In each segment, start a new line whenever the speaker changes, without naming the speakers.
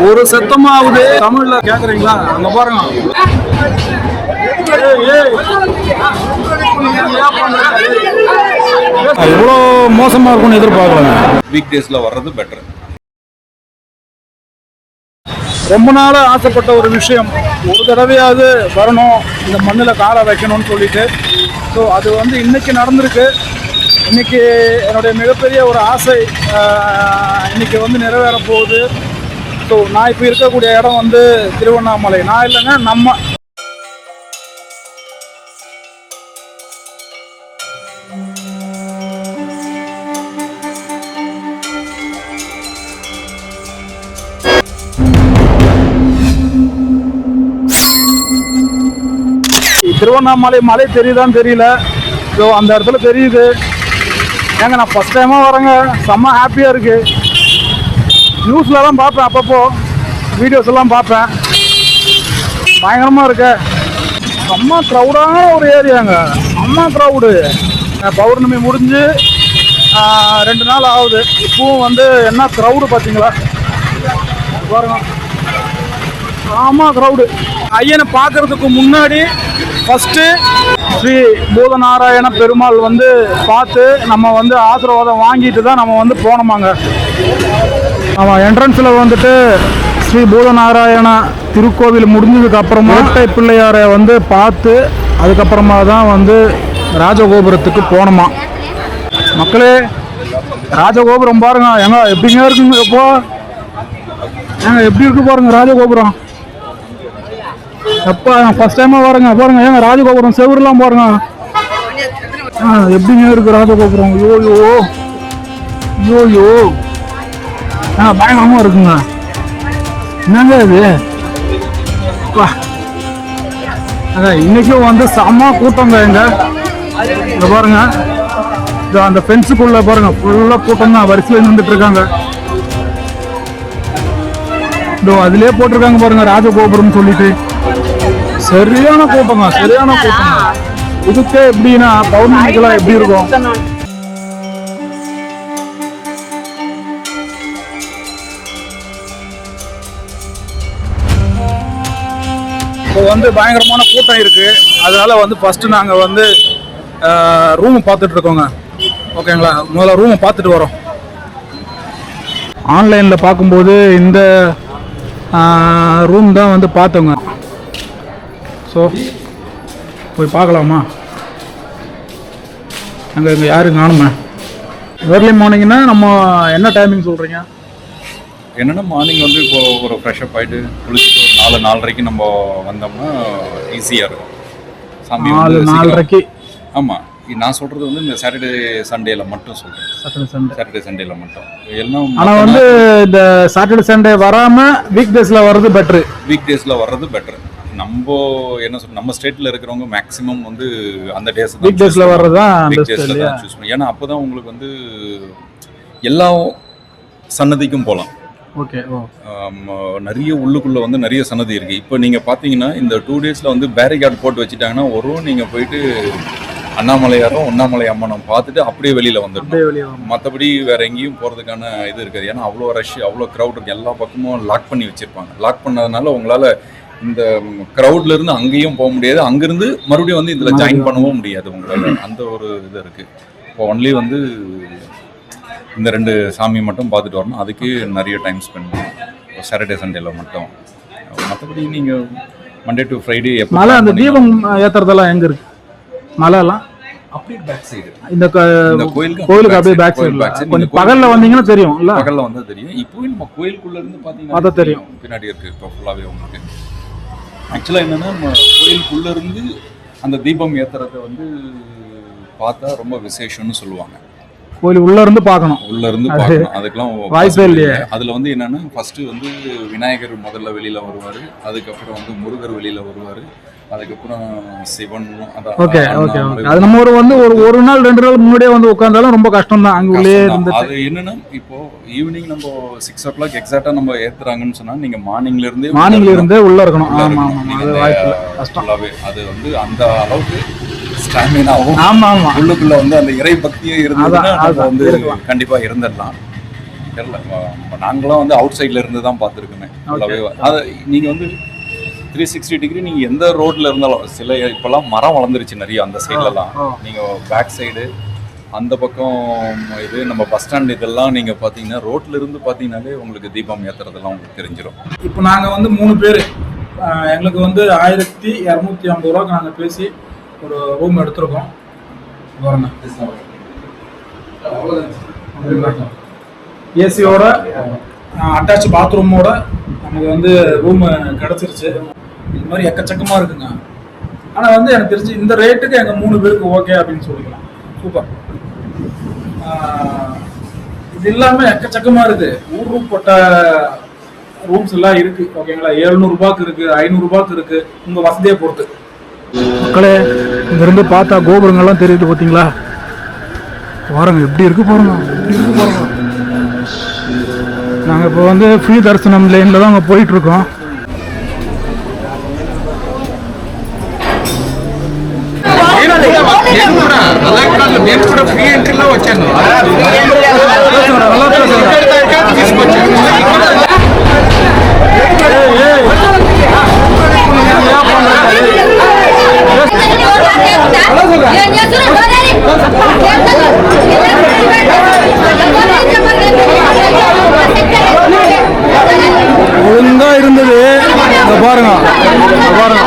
ஒரு சத்தமாவது தமிழ்ல கேக்குறீங்களா? அங்க பாருங்க. இவ்வளோ மோசமா இருக்கும்னு எதிர்பார்க்கலாங்க.
வீக் டேஸ்ல வர்றது பெட்டர்.
ரொம்ப நாள் ஆசைப்பட்ட ஒரு விஷயம், ஒரு தடவையாவது வரணும், இந்த மண்ணில் காலை வைக்கணும்னு சொல்லிட்டு. ஸோ அது வந்து இன்னைக்கு நடந்திருக்கு. இன்னைக்கு என்னுடைய மிகப்பெரிய ஒரு ஆசை இன்னைக்கு வந்து நிறைவேற போகுது. ஸோ நான் இப்போ இருக்கக்கூடிய இடம் வந்து திருவண்ணாமலை. நான் இல்லைங்க, நம்ம திருவண்ணாமலை மலை தெரியுதான்னு தெரியல. ஸோ அந்த இடத்துல தெரியுது. ஏங்க நான் ஃபஸ்ட் டைமாக வரேங்க, செம்ம ஹாப்பியாக இருக்குது. நியூஸ்லலாம் பார்ப்பேன், அப்பப்போ வீடியோஸ் எல்லாம் பார்ப்பேன். பயங்கரமாக இருக்கு. செம்ம க்ரௌடான ஒரு ஏரியாங்க, செம்ம க்ரௌடு. பௌர்ணமி முடிஞ்சு 2 நாள் ஆகுது. இப்பவும் வந்து என்ன க்ரௌடு பார்த்தீங்களா பாருங்க. ஆமாம் க்ரௌடு. ஐயனை பார்க்கறதுக்கு முன்னாடி ஃபஸ்ட்டு ஸ்ரீ பூதநாராயண பெருமாள் வந்து பார்த்து நம்ம வந்து ஆசீர்வாதம் வாங்கிட்டு தான் நம்ம வந்து போனோமாங்க. ஆமாம், என்ட்ரன்ஸில் வந்துட்டு ஸ்ரீ பூதநாராயண திருக்கோவில் முடிஞ்சதுக்கு அப்புறமா இரட்டை பிள்ளையாரை வந்து பார்த்து அதுக்கப்புறமா தான் வந்து ராஜகோபுரத்துக்கு போனோமா. மக்களே, ராஜகோபுரம் பாருங்க எங்க எப்படிங்க இருக்குங்க. எப்போ ஏங்க எப்படி இருக்கு பாருங்க ராஜகோபுரம். எப்போ ஃபர்ஸ்ட் டைமாக பாருங்க பாருங்க. ஏங்க ராஜகோபுரம் செவருலாம் பாருங்க எப்படிங்க இருக்கு ராஜகோபுரம். யோயோ யோயோ பயங்கரமாக இருக்குங்க. என்னங்க இது இன்னைக்கும் வந்து செம்ம கூட்டங்க. இங்க பாருங்க, அந்த ஃபென்ஸுக்குள்ள பாருங்க ஃபுல்லாக கூட்டம் தான். வரிசையில் நின்றுட்டு இருக்காங்க. அதுலயே போட்டிருக்காங்க பாருங்க ராஜகோபுரம் சொல்லிட்டு. சரியான கூட்டங்க, சரியான கூட்டங்க. இதுக்கே எப்படின்னா பௌர்ணமிக்கெல்லாம் எப்படி இருக்கும். இப்போ வந்து பயங்கரமான கூட்டம் இருக்கு. அதனால வந்து ஃபர்ஸ்ட் நாங்க வந்து ரூம் பார்த்துட்டு இருக்கோங்க. ஓகேங்களா, முதல்ல ரூமை பார்த்துட்டு வரோம். ஆன்லைனில் பார்க்கும்போது இந்த ரூம் தான் வந்து பார்த்தோங்க. ஸோ போய் பார்க்கலாமா? அங்கே இங்கே யாரும் காணுமே. ஏர்லி மார்னிங்னா நம்ம என்ன டைமிங் சொல்கிறீங்க?
என்னென்னா மார்னிங் வந்து இப்போ ஒரு ஃப்ரெஷ்அப் ஆகிட்டு குளிச்சுட்டு ஒரு 4-4:30 நம்ம வந்தோம்னா ஈஸியாக இருக்கும். சாமி
4-4:30.
ஆமாம், நான் சொல்கிறது வந்து இந்த சாட்டர்டே சண்டேல மட்டும் சொல்கிறேன். சாட்டர்டே சண்டேல மட்டும் எல்லாம்.
ஆனால் வந்து இந்த சாட்டர்டே சண்டே வராமல் வீக் டேஸில் வர்றது பெட்ரு.
வீக் டேஸில் வர்றது பெட்ரு. நம்ம என்ன சொல்ற, நம்ம ஸ்டேட்டில் இருக்கிறவங்க மேக்ஸிமம் வந்து அந்த டேஸ்
வீக் டேஸில் வர்றது தான்
சூஸ் பண்ணி. ஏன்னா அப்போ தான் உங்களுக்கு வந்து எல்லா சன்னதிக்கும் போகலாம்.
ஓகே.
நிறைய உள்ளுக்குள்ளே வந்து நிறைய சன்னதி இருக்குது. இப்போ நீங்கள் பார்த்தீங்கன்னா இந்த 2 டேஸில் வந்து பேரிகார்டு போட்டு வச்சுட்டாங்கன்னா நீங்கள் போயிட்டு அண்ணாமலையாரும் உண்ணாமலை அம்மனும் பார்த்துட்டு அப்படியே வெளியில் வந்துடணும். மற்றபடி வேறு எங்கேயும் போகிறதுக்கான இது இருக்காது. ஏன்னா அவ்வளோ ரஷ், அவ்வளோ க்ரௌட் இருக்குது. எல்லா பக்கமும் லாக் பண்ணி வச்சுருப்பாங்க. லாக் பண்ணதுனால உங்களால் இந்த க்ரௌட்ல இருந்து அங்கேயும் போக முடியாது, அங்கிருந்து மறுபடியும் வந்து இதில் ஜாயின் பண்ணவும் முடியாது உங்களால். அந்த ஒரு இது இருக்குது. இப்போ ஒன்லி வந்து இந்த 2 சாமி மட்டும் பார்த்துட்டு வரணும். அதுக்கு நிறைய டைம் ஸ்பெண்ட் பண்ணணும் சாட்டர்டே சண்டேல மட்டும். மற்றபடி நீங்கள் மண்டே டு ஃப்ரைடே எப்போ
மலை அந்த தீபம் ஏற்றுறதெல்லாம் எங்கே இருக்குது? மலைலாம்
அப்படியே பேக் சைடு
இந்த கோயிலுக்கு அப்படியே பேக் சைடு. கொஞ்சம் பகலில் வந்தீங்கன்னா தெரியும். இல்லை
பகலில் வந்தால் தெரியும். இப்போ நம்ம கோயிலுக்குள்ளே இருந்து பார்த்தீங்கன்னா
தெரியும்.
பின்னாடி இருக்குது இப்போ ஃபுல்லாகவே உங்களுக்கு. ஆக்சுவலாக என்னென்னா நம்ம கோயிலுக்குள்ளே இருந்து அந்த தீபம் ஏற்றுறதை வந்து பார்த்தா ரொம்ப விசேஷம்னு சொல்லுவாங்க.
கோயில் உள்ள இருந்து பார்க்கணும்.
உள்ள இருந்து பார்க்கணும். அதுக்கெல்லாம்
வாய்ப்பே இல்லையே.
அதில் வந்து என்னென்னா ஃபர்ஸ்ட் வந்து விநாயகர் முதல்ல வெளியில் வருவார். அதுக்கப்புறம் வந்து முருகர் வெளியில் வருவார். அதுக்கப்புறம் சிவன்.
Okay okay okay. அது நம்ம ஒரு நாள் 2 நாள் முன்னாடியே வந்து உட்கார்ந்தாலும் ரொம்ப கஷ்டம் தான் அங்கே உள்ளே இருந்து.
அது என்னன்னா இப்போ ஈவினிங் நம்ம 6 o'clock எக்ஸாக்டா நம்ம ஏத்துறாங்கன்னு சொன்னா நீங்க மார்னிங்ல இருந்தே
உள்ள இருக்கணும். ஆமா ஆமா, அது வாய்ப்பு கஷ்டம்.
அது வந்து அந்த அளவுக்கு ஸ்டாமினாவும்
ஆமா ஆமா
உள்ளுக்குள்ள வந்து அந்த இறை பக்தியே இருந்ததுன்னா அது வந்து கண்டிப்பா இருந்துடலாம். தெரியல. நாங்களாம் வந்து அவுட் சைட்ல இருந்து தான் பார்த்துருக்கோமே. அது நீங்கள் வந்து 360 டிகிரி நீங்கள் எந்த ரோட்ல இருந்தாலும் சில இப்போல்லாம் மரம் வளர்ந்துருச்சு நிறைய அந்த சைட்லலாம். நீங்கள் பேக் சைடு அந்த பக்கம் இது நம்ம பஸ் ஸ்டாண்ட் இதெல்லாம் நீங்கள் பார்த்தீங்கன்னா ரோட்ல இருந்து பார்த்தீங்கன்னாலே உங்களுக்கு தீபம் ஏற்றுறதெல்லாம் உங்களுக்கு தெரிஞ்சிடும்.
இப்போ நாங்கள் வந்து 3 பேர், எங்களுக்கு வந்து 1250 ரூபாய்க்கு நாங்கள் பேசி ஒரு ரூம் எடுத்திருக்கோம். ஏசியோட அட்டாச் பாத்ரூமோட நமக்கு வந்து ரூம் கிடச்சிருச்சு. இது மாதிரி எக்கச்சக்கமாக இருக்குங்க. ஆனால் வந்து எனக்கு தெரிஞ்சு இந்த ரேட்டுக்கு எங்கள் 3 பேருக்கு ஓகே அப்படின்னு சொல்லிக்கலாம். சூப்பர். இது இல்லாமல் எக்கச்சக்கமாக இருக்குது. ஊருப்பட்ட ரூம்ஸ் எல்லாம் இருக்குது. ஓகேங்களா, 700 ரூபாய்க்கு இருக்குது, 500 ரூபாய்க்கு இருக்குது, உங்கள் வசதியை பொறுத்து. மக்களே, இங்கேருந்து பார்த்தா கோபுரங்கள்லாம் தெரியுது பார்த்தீங்களா? பாருங்க எப்படி இருக்கு பாருங்க, எப்படி இருக்கு பாருங்க. நாங்கள் இப்போ வந்து ஃப்ரீ தரிசனம் லைனில் தான் அங்கே போயிட்டுருக்கோம்.
నేను కూడా ఫ్రీ ఎంట్రీలో వచ్చాను.
ஒழுங்கா இருந்தது. பாருங்க பாருங்க,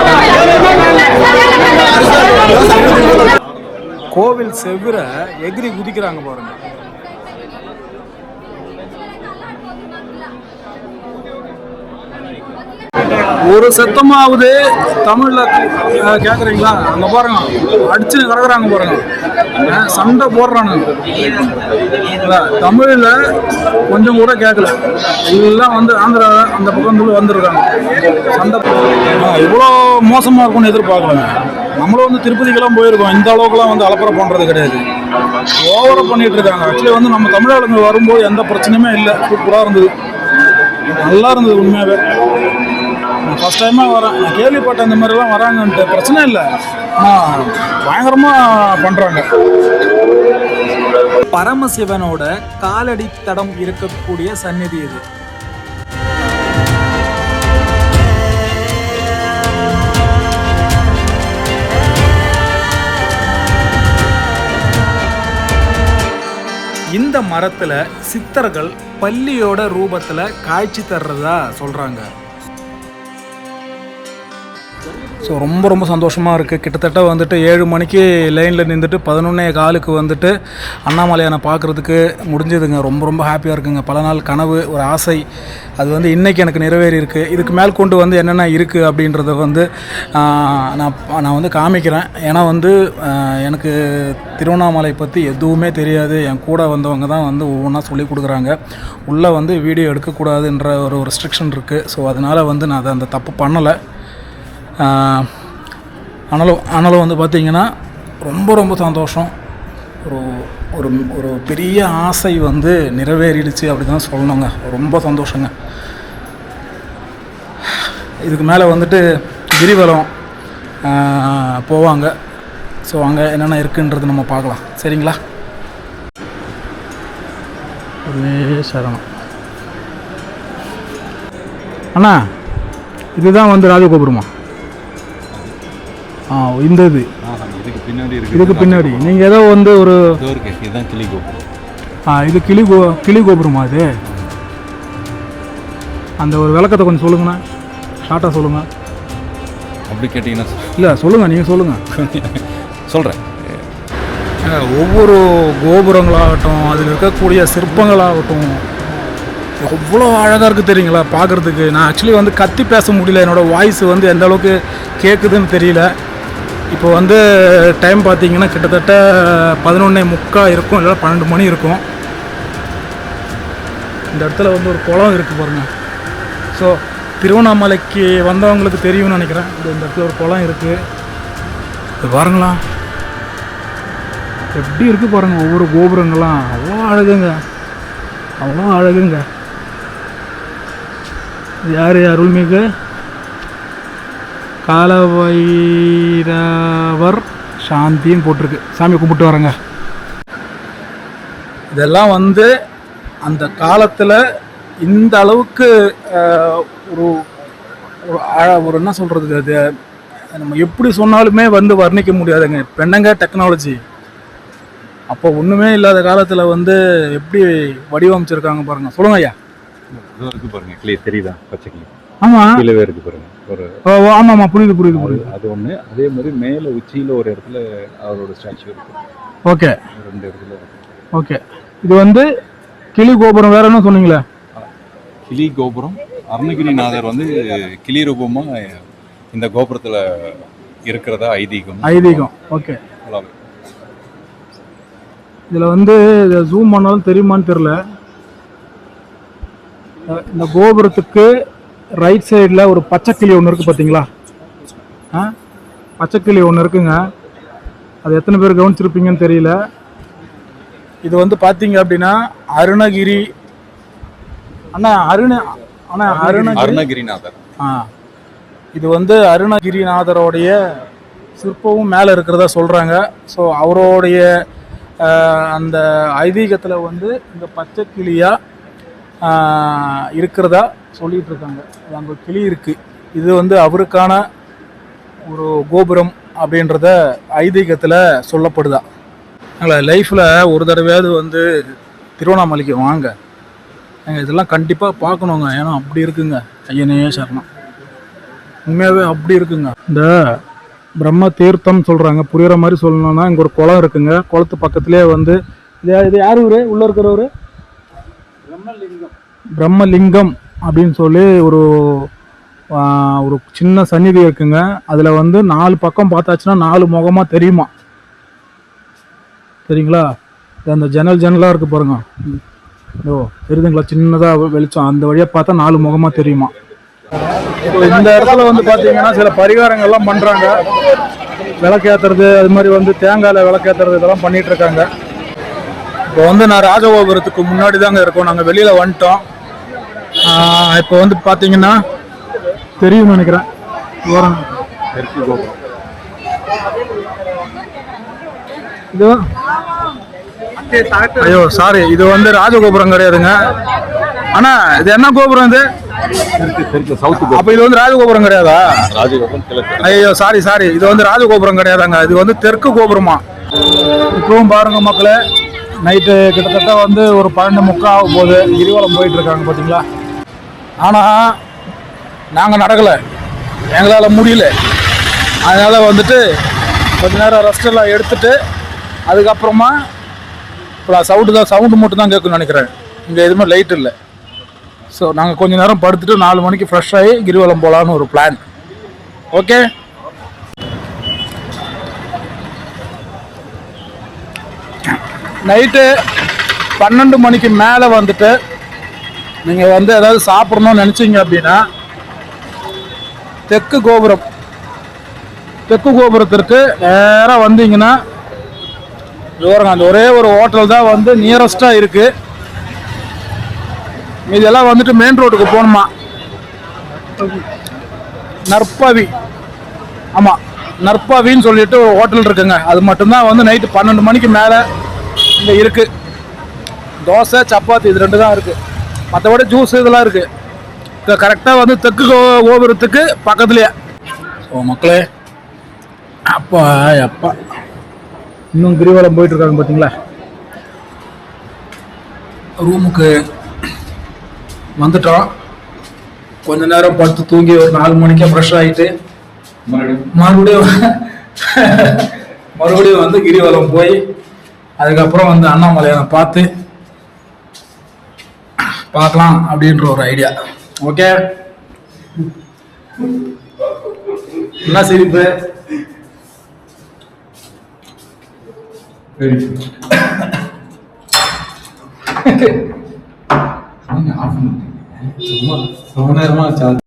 கோவில் செவ்வர எகிரி குதிக்கிறாங்க பாருங்க. ஒரு சத்தமாவது தமிழ்ல கேக்குறீங்களா? அங்க பாருங்க, அடிச்சு கிடக்குறாங்க பாருங்க, சண்டை போடுறானுங்க. தமிழ்ல கொஞ்சம் கூட கேட்கல. எல்லாம் வந்து ஆந்திரா அந்த பக்கம் வந்துருக்காங்க. சண்டை இவ்வளோ மோசமா இருக்கும்னு எதிர்பார்க்கலங்க. நம்மளும் வந்து திருப்பதிக்கெல்லாம் போயிருக்கோம். இந்த அளவுக்குலாம் வந்து அலப்பறை பண்ணுறது கிடையாது. ஓவராக பண்ணிட்டு இருக்காங்க. ஆக்சுவலி வந்து நம்ம தமிழாளுங்க வரும்போது எந்த பிரச்சனையுமே இல்லை. சூப்பராக இருந்தது, நல்லா இருந்தது. உண்மையாகவே நான் ஃபஸ்ட் டைமாக வரேன். நான் கேள்விப்பட்டேன் இந்த மாதிரிலாம் வராங்கன்ட்டு. பிரச்சனை இல்லை, ஆனால் பயங்கரமாக பண்ணுறாங்க. பரமசிவனோட காலடி தடம் இருக்கக்கூடிய சந்நிதி இது. இந்த மரத்தில் சித்தர்கள் பல்லியோட ரூபத்தில் காட்சி தர்றதா சொல்கிறாங்க. ஸோ ரொம்ப ரொம்ப சந்தோஷமாக இருக்குது. கிட்டத்தட்ட வந்துட்டு 7 மணிக்கு லைனில் நின்றுட்டு 11:15 வந்துட்டு அண்ணாமலையானை பார்க்குறதுக்கு முடிஞ்சதுங்க. ரொம்ப ரொம்ப ஹாப்பியாக இருக்குங்க. பல நாள் கனவு, ஒரு ஆசை, அது வந்து இன்றைக்கி எனக்கு நிறைவேறி இருக்குது. இதுக்கு மேல் கொண்டு வந்து என்னென்ன இருக்குது அப்படின்றத வந்து நான் வந்து காமிக்கிறேன். ஏன்னா வந்து எனக்கு திருவண்ணாமலை பற்றி எதுவுமே தெரியாது. என் கூட வந்தவங்க தான் வந்து ஒவ்வொன்றா சொல்லி கொடுக்குறாங்க. உள்ளே வந்து வீடியோ எடுக்கக்கூடாதுன்ற ஒரு ரெஸ்ட்ரிக்ஷன் இருக்குது. ஸோ அதனால் வந்து நான் அதை அந்த தப்பு பண்ணலை. ஆனாலும் வந்து பார்த்திங்கன்னா ரொம்ப ரொம்ப சந்தோஷம். ஒரு ஒரு பெரிய ஆசை வந்து நிறைவேறிடுச்சு அப்படி தான் சொல்லணுங்க. ரொம்ப சந்தோஷங்க. இதுக்கு மேலே வந்துட்டு கிரிவலம் போவாங்க. ஸோ அங்கே என்னென்ன இருக்குன்றது நம்ம பார்க்கலாம். சரிங்களா? ஒரே சரணம். அண்ணா, இதுதான் வந்து ராஜகோபுரமா? இந்த இதுக்கு பின்னாடி நீங்கள் ஏதோ வந்து ஒரு இதுதான் கிளி கோபுரம். இது கிளி கோபுரமா? இது அந்த ஒரு விளக்கத்தை கொஞ்சம் சொல்லுங்கண்ணா, ஷார்ட்டாக சொல்லுங்கள்.
அப்படி கேட்டிங்கன்னா
இல்லை, சொல்லுங்கள், நீங்கள் சொல்லுங்கள்.
சொல்கிறேன்.
ஒவ்வொரு கோபுரங்களாகட்டும், அதில் இருக்கக்கூடிய சிற்பங்களாகட்டும் எவ்வளோ அழகாக இருக்குது தெரியுங்களா பார்க்குறதுக்கு. நான் ஆக்சுவலி வந்து கத்தி பேச முடியல. என்னோடய வாய்ஸ் வந்து எந்த அளவுக்கு கேட்குதுன்னு தெரியல. இப்போ வந்து டைம் பார்த்திங்கன்னா கிட்டத்தட்ட 11:45 இருக்கும், இல்லை 12 மணி இருக்கும். இந்த இடத்துல வந்து ஒரு குளம் இருக்குது பாருங்கள். ஸோ திருவண்ணாமலைக்கு வந்தவங்களுக்கு தெரியும்னு நினைக்கிறேன். இந்த இடத்துல ஒரு குளம் இருக்குது. இது பாருங்களா எப்படி இருக்குது பாருங்கள். ஒவ்வொரு கோபுரங்கள்லாம் அவ்வளோ அழகுங்க, அவ்வளோ அழகுங்க. யார் அருள்மிகு காலபைரவர் சாந்தின்னு போட்டிருக்கு. சாமி கும்பிட்டு வரேங்க. இதெல்லாம் வந்து அந்த காலத்தில் இந்த அளவுக்கு ஒரு ஒரு என்ன சொல்கிறது, அது நம்ம எப்படி சொன்னாலுமே வந்து வர்ணிக்க முடியாதுங்க. பெண்ணங்க டெக்னாலஜி அப்போ ஒன்றுமே இல்லாத காலத்தில் வந்து எப்படி வடிவமைச்சிருக்காங்க பாருங்கள். சொல்லுங்க ஐயா.
இருக்கு பாருங்க, கிளியர் தெரியுதா? பச்சை கிளி
ஆமாம்,
கீழவே இருக்கு பாருங்க. ஒரு
ஆமாம்மா, புரியுது புரியுது புரியுது.
அது ஒன்று. அதே மாதிரி மேலே உச்சியில் ஒரு இடத்துல அவரோட ஸ்டாச்சு இருக்கு.
ஓகே,
2 இடத்துல இருக்கு.
ஓகே. இது வந்து கிளி கோபுரம், வேற என்ன சொன்னீங்களே?
கிளி கோபுரம். அருணகிரிநாதர் வந்து கிளி ரூபமா இந்த கோபுரத்துல இருக்கிறதா ஐதீகம்.
ஓகே. இதுல வந்து ஜூம் பண்ணாலும் தெரியுமான்னு தெரியல. இந்த கோபுரத்துக்கு ரைட் சைடில் ஒரு பச்சைக்கிளி ஒன்று இருக்குது பார்த்தீங்களா? பச்சைக்கிளி ஒன்று இருக்குங்க. அது எத்தனை பேர் கவனிச்சிருப்பீங்கன்னு தெரியல. இது வந்து பார்த்தீங்க அப்படின்னா அருணகிரி
அருணகிரிநாதர்.
இது வந்து அருணகிரிநாதரோடைய சிற்பமும் மேலே இருக்கிறதா சொல்கிறாங்க. ஸோ அவருடைய அந்த ஐதீகத்தில் வந்து இந்த பச்சை கிளியாக இருக்கிறதா சொல்லிட்டு இருக்காங்க. அங்கே கிளி இருக்குது. இது வந்து அவருக்கான ஒரு கோபுரம் அப்படின்றத ஐதீகத்தில் சொல்லப்படுதா. லைஃப்பில் ஒரு தடவையாவது வந்து திருவண்ணாமலைக்கு வாங்க. இதெல்லாம் கண்டிப்பாக பார்க்கணுங்க. ஏன்னா அப்படி இருக்குங்க. ஐயனே சரணம், உண்மையாகவே அப்படி இருக்குங்க. இந்த பிரம்ம தீர்த்தம் சொல்கிறாங்க. புரிகிற மாதிரி சொல்லணும்னா இங்கே ஒரு குளம் இருக்குங்க. குளத்து பக்கத்துலேயே வந்து இது யார் ஊர் உள்ளே இருக்கிறவர்? பிரம்மலிங்கம் அப்படின்னு சொல்லி ஒரு சின்ன சந்நிதி இருக்குங்க. அதில் வந்து 4 பக்கம் பார்த்தாச்சுன்னா 4 முகமாக தெரியுமா? சரிங்களா? அந்த ஜன்னலாக இருக்குது பாருங்க. ஓ, தெரியுதுங்களா? சின்னதாக வெளிச்சம். அந்த வழியாக பார்த்தா 4 முகமாக தெரியுமா? இந்த இடத்துல வந்து பார்த்தீங்கன்னா சில பரிகாரங்கள்லாம் பண்ணுறாங்க. விளக்கேற்றுறது, அது மாதிரி வந்து தேங்காயில் விளக்கேற்றுறது, இதெல்லாம் பண்ணிகிட்டு இருக்காங்க. இப்போ வந்து நான் ராஜகோபுரத்துக்கு முன்னாடி தாங்க இருக்கோம். நாங்கள் வெளியில் வந்துட்டோம். இப்போ வந்து பார்த்தீங்கன்னா தெரியும்னு நினைக்கிறேன். இது ஐயோ சாரி, இது வந்து ராஜகோபுரம் கிடையாதுங்க. ஆனா இது என்ன கோபுரம்? இது அப்ப இது வந்து ராஜகோபுரம் கிடையாதா? ஐயோ சாரி, இது வந்து ராஜகோபுரம் கிடையாதாங்க. இது வந்து தெற்கு கோபுரமா. இப்பவும் பாருங்க மக்களே, நைட்டு கிட்டத்தட்ட வந்து ஒரு 12:30 ஆகும் போது கிரிவலம் போயிட்டு இருக்காங்க பார்த்தீங்களா. ஆனால் நாங்கள் நடக்கலை, எங்களால் முடியல. அதனால் வந்துட்டு கொஞ்ச நேரம் ரெஸ்ட் எல்லாம் எடுத்துட்டு அதுக்கப்புறமா இப்போ சவுண்டு மட்டும் தான் கேட்குன்னு நினைக்கிறேன். இங்கே எதுவுமே லைட் இல்லை. ஸோ நாங்கள் கொஞ்ச நேரம் படுத்துட்டு 4 மணிக்கு ஃப்ரெஷ் ஆகி கிரிவலம் போகலான்னு ஒரு பிளான். ஓகே, நைட்டு 12 மணிக்கு மேலே வந்துட்டு நீங்கள் வந்து ஏதாவது சாப்பிடணும்னு நினச்சிங்க அப்படின்னா தெற்கு கோபுரத்திற்கு நேராக வந்தீங்கன்னா அந்த ஒரே ஒரு ஹோட்டல் தான் வந்து நியரஸ்டாக இருக்குது. இதெல்லாம் வந்துட்டு மெயின் ரோட்டுக்கு போகணுமா. நற்பவி, ஆமாம் நற்பவின்னு சொல்லிட்டு ஒரு ஹோட்டல் இருக்குங்க. அது மட்டும்தான் வந்து நைட்டு 12 மணிக்கு மேலே இங்கே இருக்குது. தோசை சப்பாத்தி இது 2 தான் இருக்குது. மற்றபடி ஜூஸ் இதெல்லாம் இருக்குது. இப்போ கரெக்டாக வந்து தெற்கு கோபுரத்துக்கு பக்கத்துலேயே. ஸோ மக்களே, அப்பா இன்னும் கிரிவலம் போயிட்டு இருக்காங்க பார்த்தீங்களா. ரூமுக்கு வந்துட்டோம். கொஞ்ச நேரம் படுத்து தூங்கி ஒரு 4 மணிக்கே ஃப்ரெஷ் ஆகிட்டு மறுபடியும் வந்து கிரிவலம் போய் அதுக்கப்புறம் வந்து அண்ணாமலையை பார்த்து பார்க்கலாம் அப்படின்ற ஒரு ஐடியா. ஓகே, என்ன சிரிப்பு? சும்மா ரொம்ப நேரமா சார்ஜ்